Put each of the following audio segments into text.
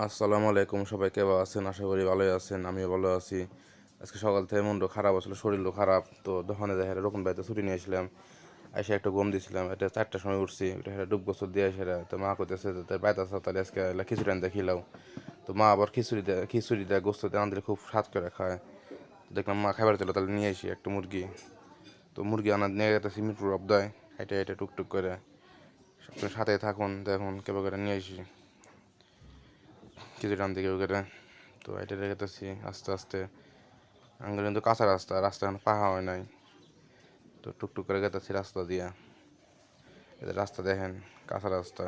আসসালামু আলাইকুম, সবাই কেমন আছেন? আশা করি ভালোই আছেন, আমিও ভালো আছি। আজকে সকাল থেকে মনটা খারাপ আসলে, শরীরও খারাপ। তো দোকানে দেখে রকম বাড়িতে ছুটি নিয়েছিলাম, এসে একটা ঘুম দিয়েছিলাম, এটা 4টার সময় উঠছি, এটা ডুব গোসল দিয়ে এসে তো মা করতেছে তার বাইতে আসা, তাহলে আজকে খিচুড়ি আনতে খিলাও। তো মা আবার খিচুড়ি দেয় গোস্ত দিয়ে আনতে খুব স্বাদ করে খায়। তো দেখলাম মা খাবার দিল, তাহলে নিয়ে আসি একটা মুরগি। তো মুরগি আনা নিয়ে গেতেছি মিরপুর অবদায়, হেঁটে হেঁটে টুকটুক করে। আপনার সাথে থাকুন, দেখুন কেবা করে নিয়ে আসি খিচুড়ি আনতে কেবা করে। তো এটা রেখেতেছি আস্তে আস্তে। আঙ্গুল কিন্তু কাঁচা রাস্তা, রাস্তা এখন পাহা হয় নাই। তো টুকটুক করে গেতেছি রাস্তা দিয়া। এদের রাস্তা দেখেন, কাঁচা রাস্তা,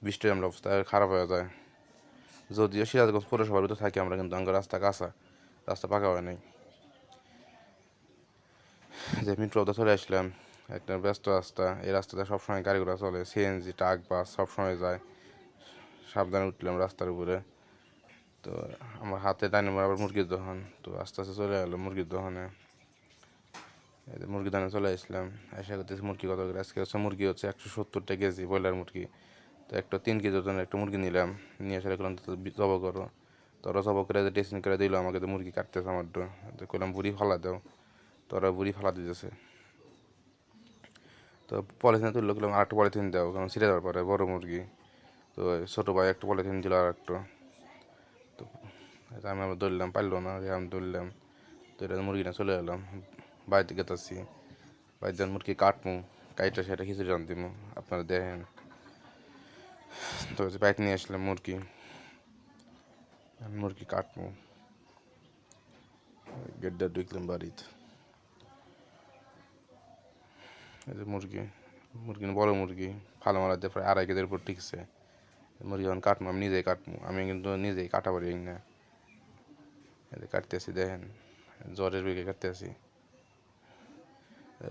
বৃষ্টির আমরা অবস্থা খারাপ হয়ে যায়। যদিও সিরাজগঞ্জ পৌরসভার ভিতরে থাকি আমরা, কিন্তু আঙ্গুল রাস্তা কাঁচা, রাস্তা পাকা হয় নাই। যে মিট্রো অবধি চলে আসলাম, একটা ব্যস্ত রাস্তা। এই রাস্তাতে সবসময় গাড়ি ঘোড়া চলে, সিএনজি, ট্রাক, বাস সবসময় যায়। সাবধানে উঠলাম রাস্তার উপরে। তো আমার হাতে ডাইনে আবার মুরগির দোকান, তো আস্তে আস্তে চলে গেলো মুরগির দোকানে। মুরগি দানে চলে আসলাম। আশা করতেছি মুরগি কত করে আজকে হচ্ছে, মুরগি হচ্ছে 170 টাকা কেজি, ব্রয়লার মুরগি। তো একটা 3 কেজি ওজনের একটা মুরগি নিলাম, নিয়ে এসে করলাম জব করো। তো ওরা জব করে ড্রেসিং করে দিল আমাকে, তো মুরগি কাটতেছে আমার তো করলাম বুড়ি ফালা দাও। তো ওরা বুড়ি ফালা দিতেছে। তো পলিথিনে তুললো, গেলাম আর একটা পলিথিন দাও, কারণ ছিঁড়ে যাওয়ার পরে বড় মুরগি। তো ছোটো ভাই একটা পলিথিন দিল আর একটা। তো আমি আবার ধরলাম, পারলো না, আমি ধরলাম। তো এটা মুরগিটা চলে এলাম, বাড়িতে গেতাছি। বাড়িতে মুরগি কাটমু, কাইটা সেটা খিচুড়ি রান দিমু, আপনারা দেখেন। তো বাইক নিয়ে আসলাম মুরগি, মুরগি কাটমু। গেটটা ঢুকলাম বাড়িতে। এই যে মুরগি, মুরগি বড় মুরগি, ফালো মারা দিয়ে প্রায় 2.5 কেজির উপর টিকছে। মুরগি যখন কাটমু, আমি নিজেই কাটমু, আমি কিন্তু নিজেই কাটা পারি না। এই যে কাটতেছি দেখেন, জ্বরের বেগে কাটতেছি।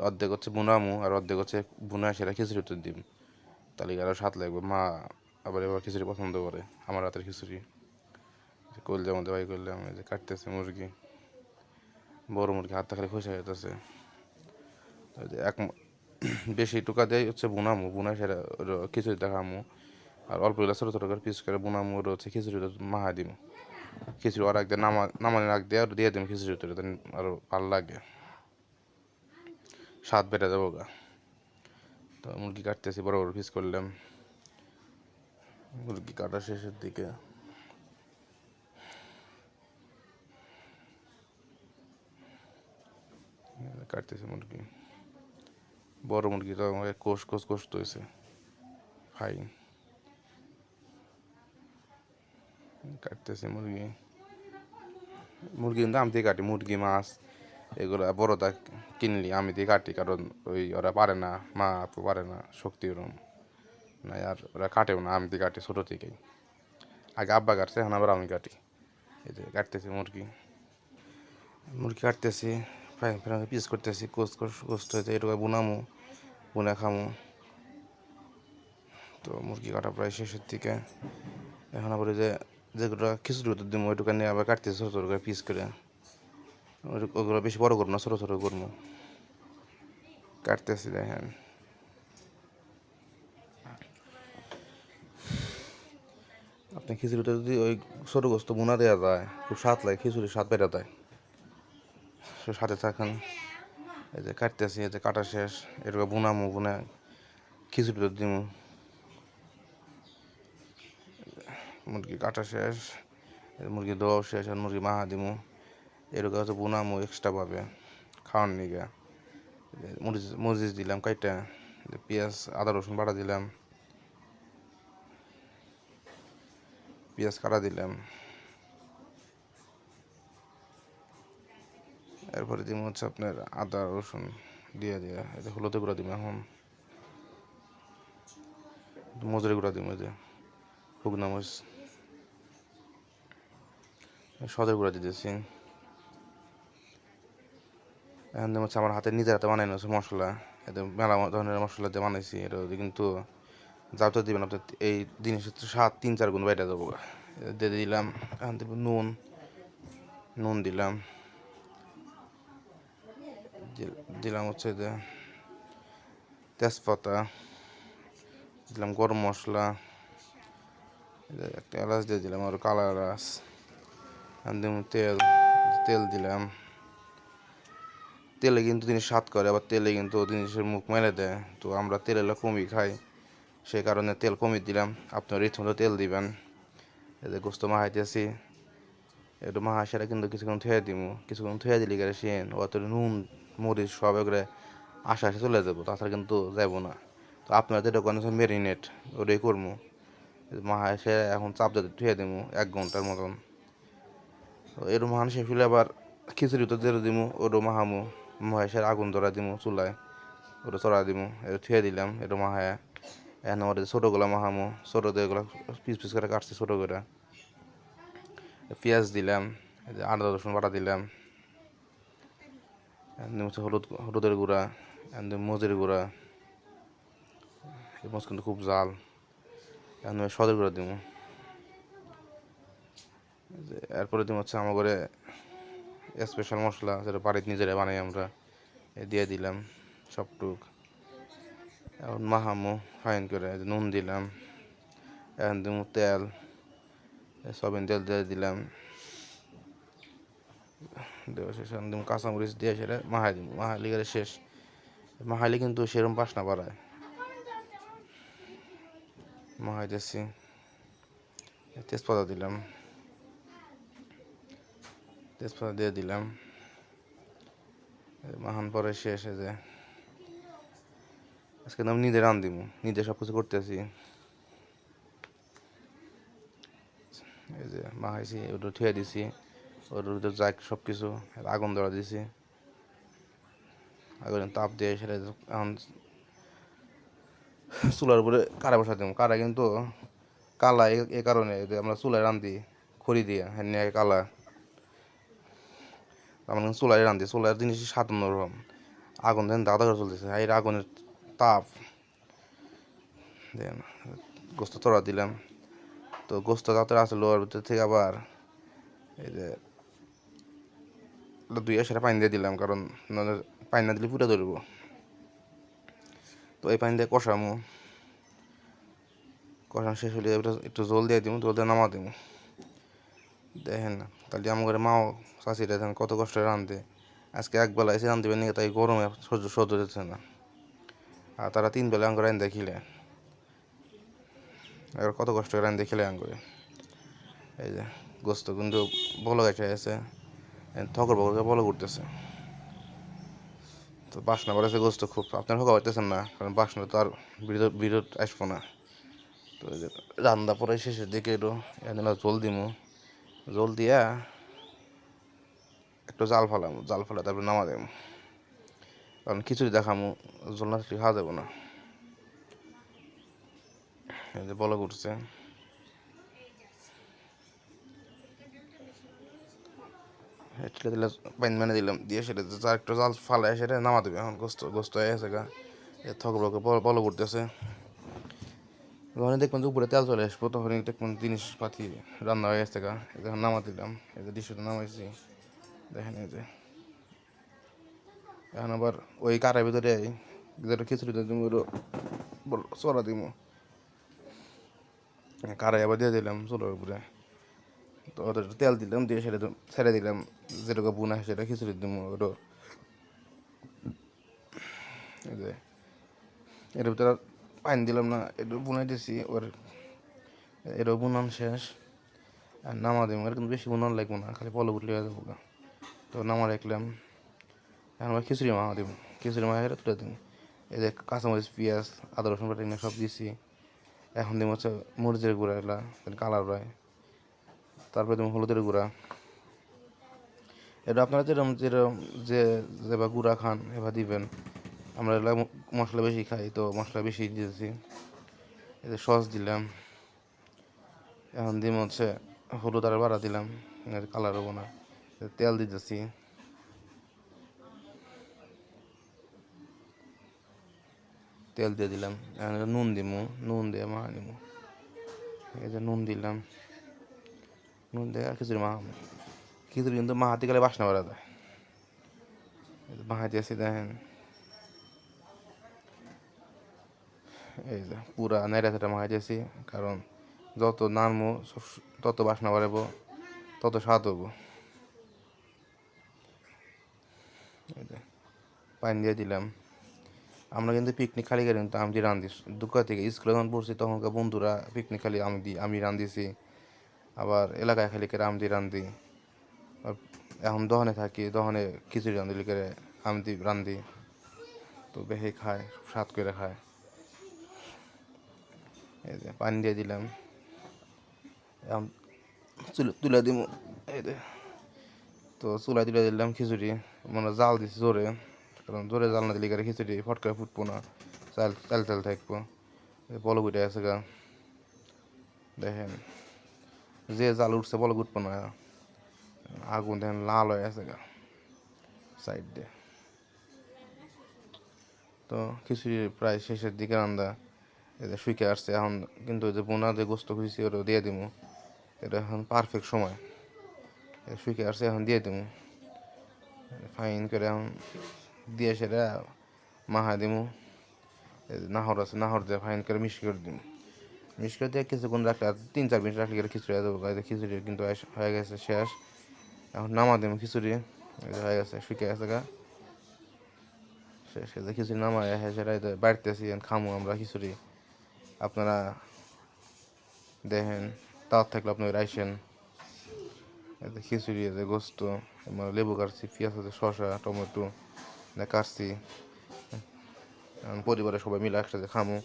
অর্ধেক হচ্ছে বুনামু, আর অর্ধেক হচ্ছে বুনা সেটা খিচুড়ি উত্তর দিম, তাহলে আরও স্বাদ লাগবে। মা আবার এবার খিচুড়ি পছন্দ করে, আমার হাতের খিচুড়ি। কলজার মধ্যে বাই করলাম, এই যে কাটতেছে মুরগি, বড় মুরগি, হাতটা খালি খসে যেতেছে। এক বেশি টুকা দেয় হচ্ছে বুনামু, বুনা সেটা খিচুড়ি দেখামু। আর অল্পগুলো ছোটো ছোটো করে পিস করে বুনামু, ওর হচ্ছে খিচুড়ি মাহা দিমু। খিচুড়ি আর একদিন নামানোর আগ দিয়ে আর দিয়ে দিম খিচুড়ি, আরও ভালো লাগে, স্বাদ বেড়ে যাবো গা। তো মুরগি কাটতেছি, বড় বড় পিস করলাম। মুরগি কাটা শেষের দিকে, কাটতেছি মুরগি। বড় মুরগিটা আমাকে কোষ কোষ কোষ হয়েছে, ফাইন। কাটতেছি মুরগি, মুরগি কিন্তু আমি দিয়ে কাটি, মুরগি মাছ এগুলো বড়টা কিনলি আমি দিয়ে কাটি, কারণ ওই ওরা পারে না, মা আপু পারে না, শক্তি ওরম নাই, আর ওরা কাটেও না, আমি দিয়ে কাটি ছোটো থেকেই। আগে আব্বা কাটছে, এখন আবার আমি কাটি। এই যে কাটতেছি মুরগি, মুরগি কাটতেছি, ফ্রাই ফ্রাই পিস করতেছি, কোস্ট হয়েছে এটুকু বুনামু, বুনা খামু। তো মুরগি কাটা প্রায় শেষের দিকে। এখন আবার যে যেগুলো খিচুড়ি উত্তর দিব ওইটুকু নিয়ে আবার কাটতেছি ছোটো ছোটো করে পিস করে। ওগুলো বেশি বড় করবো না, ছোটো ছোটো করবো। কাটতেছি দেখেন। আপনি খিচুড়িটা যদি ওই ছোটো গোস্ত বোনা দেওয়া যায়, খুব স্বাদ লাগে, খিচুড়ির স্বাদ বেড়ে যায়। সাথে থাকেন। এই যে কাটতেছি, এই যে কাটা শেষ, এরকম বুনামু, বুনা খিচুড়িটা দিমু। মুরগি কাটা শেষ, মুরগি ধোয়াও শেষ, আর মুরগি মাহা দিমু। এরকম হচ্ছে বুনামু এক্সট্রা পাবে খাওয়ার নিগে। মরিচ দিলাম কাইটা, পেঁয়াজ আদা রসুন বাটা দিলাম, পেঁয়াজ কাটা দিলাম। এরপরে দিব হচ্ছে আপনার আদা রসুন দিয়ে দিয়ে, এই যে হলুদের গুঁড়া দিব, এখন মজুরি গুঁড়া দিব, এই যে শুকনা মরিচ, সদের গুঁড়া দিতেছি। এখন হচ্ছে আমার হাতে নিজের হাতে বানানো হচ্ছে মশলা, এতে মেলা ধরনের মশলা দিয়ে বানাইছি। এটা কিন্তু যাতে দিবেন আপনার এই জিনিসের স্বাদ 3-4 গুণ বাইরে যাবো। দিয়ে দিলাম, এখন দেব নুন, নুন দিলাম, দিলাম হচ্ছে যে তেজপাতা, দিলাম গরম মশলা, একটা এলাচ দিয়ে দিলাম, আর কালা এলাচ। দিলাম তেল, তেল দিলাম। তেলে কিন্তু জিনিস স্বাদ করে, আবার তেলে কিন্তু জিনিসের মুখ মেলে দেয়। তো আমরা তেল এলে কমই খাই, সেই কারণে তেল কমই দিলাম। আপনার ইচ্ছে মতো তেল দিবেন। এই যে গোস্ত মাখাইতেছি, একটু মাখা সেটা কিন্তু কিছুক্ষণ থুয়ে দিব। কিছুক্ষণ থুয়ে দিলে গেলে সেন অত নুন মরিচ সব এগুলো আশে আশে চলে যাবো, তাছাড়া কিন্তু যাবো না। তো আপনারা যেটা করেন মেরিনেট, ওটাই করবো। মাখা এসে এখন চাপ দিয়ে থুয়ে দিব 1 ঘন্টার মতন। তো এরম মাখানো শেষ হলে আবার খিচুড়ি তো দিয়ে দিমু, ওটাও মাখামু। মহেশের আগুন ধরা দিমু চুলায়, ওটা চড়া দিমু। এটা থুয়ে দিলাম, এটা মাখায়। এখন আমার ছোটোগুলো মাখামু, ছোটো দিয়ে এগুলো পিস পিস করে কাটছি ছোটো করে। পেঁয়াজ দিলাম, আদা রসুন বাটা দিলাম, হচ্ছে হলুদের গুঁড়া, মরিচের গুঁড়া। এই মাছ কিন্তু খুব জাল। এখন সদের গুঁড়া দিব। এরপরে দিব হচ্ছে আমার ঘরে স্পেশাল মশলা, যেটা বাড়িতে নিজেরা বানাই আমরা, দিয়ে দিলাম সবটুক। এখন মাখামো ফাইন করে। নুন দিলাম, এখন দিব তেল, সয়াবিন তেল দিয়ে দিলাম। দেওয়া শেষ, এখন দিব কাঁচামরিচ দিয়ে সেটা মাখাই দিব। মাখাইলে গেলে শেষ। মাখাইলে কিন্তু সেরকম বাসনা বাড়ায়। মাখাইতেছি, তেজপাতা দিলাম, তেজপাতা দিয়ে দিলাম। মাখান পরে শেষ। এই যে আজকে আমি নিজে রান দিব, নিজে সব কিছু করতেছি। এই যে মাখাইছি, ওটা থুয়ে দিছি, ওটার ভিতরে যাই সব কিছু। আগুন ধরা দিছি, আগুন তাপ দিয়ে সেটা এখন চুলার উপরে কারা বসা দিব। কারা কিন্তু কালা এই কারণে যে আমরা চুলায় রান্ধি খড়ি দিয়ে, হ্যাঁ কালা। আমরা চুলায় রান্ধি, চুলার জিনিস 57 রকম। আগুন দেন দাদা করে চলতেছে, এই আগুনের তাপ দেন। গোস্ত চড়া দিলাম। তো গোস্ত যাতে আসলো ওর ভিতর থেকে আবার এই যে দুই সেটা পানি দিয়ে দিলাম, কারণ পানি না দিলে ফুটে ধরবো। তো এই পানি দিয়ে কষামো, কষানো শেষ হলে একটু জল দিয়ে দিব, জল দিয়ে নামা দিব। দেখেন না, তাহলে আমার ঘরে মাও চাষিরা দেখেন কত কষ্ট রাঁধতে। আজকে একবেলা এসে রাঁধতে পারেনি, তাই গরমে সহ্য দিচ্ছে না। আর তারা 3 বেলা আঙ্গুর রাঁধতে খিলে, এবার কত কষ্ট করে রাঁধতে খিলে আঙ্গুরে। এই যে গোস্ত কিন্তু বলো গেছে আছে, ঠকর বকরকে বলো করতেছে। তো বাসনা বাড়াচ্ছে গোস্ত খুব, আপনার হোকা পাইতেছেন না, কারণ বাসনা তো আর বিরোধ আসবো না। তো এই যে রান্না পরে শেষের দিকে একটু এদিন জল দিমু, জল দিয়া একটু জাল ফালাম, জাল ফালা তারপরে নামা দেবো। কারণ খিচুড়ি দেখামু, জল না থাকলে খাওয়া যাবো না। এই যে বলক উঠছে, সেটা দিলে পানি মানে দিলাম, দিয়ে সেটা যার একটু জাল ফালায় সেটা নামা দেবে। এখন গোস্ত গোস্ত হয়ে গেছে গা, থকবকে বলক উঠতেছে। যখন দেখবেন যে উপরে তেল চলে আসবো, তখন দেখবেন জিনিসপাতি রান্না হয়ে গেছে গা। এখন নামা দিলাম, এই যে ডিশটা নামাইছি দেখেন। এই যে এখন আবার ওই কারের ভিতরে যেটা খিচুড়ি দিব চড়া দিব, কারাই আবার দিয়ে দিলাম চুলার উপরে। তো ওদের তেল দিলাম, দিয়ে সেটা ছেড়ে দিলাম, যেটুকু বুনা সেটা খিচুড়ি দিব। ওটা এই যে এর ভিতরে পানি দিলাম না, একটু বুনাই দিছি। ওর এটাও বুনান শেষ, আর নামা দিব। এর কিন্তু বেশি বুনান লাগবো না, খালি পলো উঠলে হয়ে যাবো। তো নামা রাখলাম, এখন আবার খিচুড়ি মাখা দিব। খিচুড়ি মাখা এটা তুলে দিব। এই যে কাঁচামরিচ পেঁয়াজ আদা রসুন বাটা সব দিছি। এখন দিব হচ্ছে মরিচের গুঁড়া, এগুলা কালার হয়। তারপরে দিব হলুদের গুঁড়া। এটা আপনারা যেরকম যে যেবা গুঁড়া খান এবার দিবেন। আমরা এগুলো মশলা বেশি খাই, তো মশলা বেশি দিয়েছি। এই যে সস দিলাম। এখন দিম হচ্ছে হলুদ আর বাড়া দিলাম, কালার হবো না। তেল দিতেছি, তেল দিয়ে দিলাম। এখন নুন দিমু, নুন দিয়ে মাখা নিমু। এই যে নুন দিলাম, নুন দিয়ে আর খিচুড়ি মাখাবো। খিচুড়ি কিন্তু মাহাতি গেলে বাসনা বেড়া যায়। মাহাইতেছি দেখেন। এই যে পুরা নেড়া চেড়া মাখাইতেছি, কারণ যত নাড়মো তত বাসনা বাড়াবো, তত স্বাদ হবো। পানি দিয়ে দিলাম। আমরা কিন্তু পিকনিক খালি করি, কিন্তু আমি রান্ধি দুঃখ থেকে স্কুলে যখন পড়ছি তখনকার বন্ধুরা পিকনিক খালি আমি রান্ধিছি, আবার এলাকায় খালি করে আমি রান্ধি। এখন দহনে থাকি, দহনে খিচুড়ি রান্ধি করে আমি রান্ধি, তো বেশি খায়, স্বাদ করে খায়। এই যে পানি দিয়ে দিলাম, এখন তুলে দিব। এই যে তো চুলায় তুলে দিলাম খিচুড়ি, মানে জাল দিছি জোরে, কারণ জোরে জাল না দিলে করে খিচুড়ি ফট করে ফুটবো না, চাল চাল চাল থাকবো। বলক উঠে আছে গা, দেখেন যে জাল উঠছে বলক উঠবো না, আগুন দেখেন লাল হয়ে আছে গা সাইড দিয়ে। তো খিচুড়ি প্রায় শেষের দিকে রান্না, এটা শুকিয়ে আসছে এখন, কিন্তু যে বোনা যে গোস্ত খুঁজছি ওটা দিয়ে দিব, এটা এখন পারফেক্ট সময়। শুকিয়ে আসছে এখন দিয়ে দিব ফাইন করে, এখন দিয়ে সেটা মাহা দিব। নাহর আছে, নাহর দিয়ে ফাইন করে মিক্স করে দিব, মিক্স করে দিয়ে কিছুক্ষণ রাখলে 3-4 মিনিট রাখলে গেলে খিচুড়ি দেবো। খিচুড়ি কিন্তু হয়ে গেছে শেষ, এখন নামা দেবো খিচুড়ি, হয়ে গেছে শুকিয়ে গেছে গা শেষ। খিচুড়ি নামায় সেটা বাড়তেছি খামো আমরা খিচুড়ি। আপনারা দেখেন, তার থাকলে আপনারা আইসেন। খিচুড়ি আছে, গোস্ত, লেবু কাটছি, পেঁয়াজ আছে, শসা, টমেটো কাটছি, পরিবারের সবাই মিলে একসাথে খামো।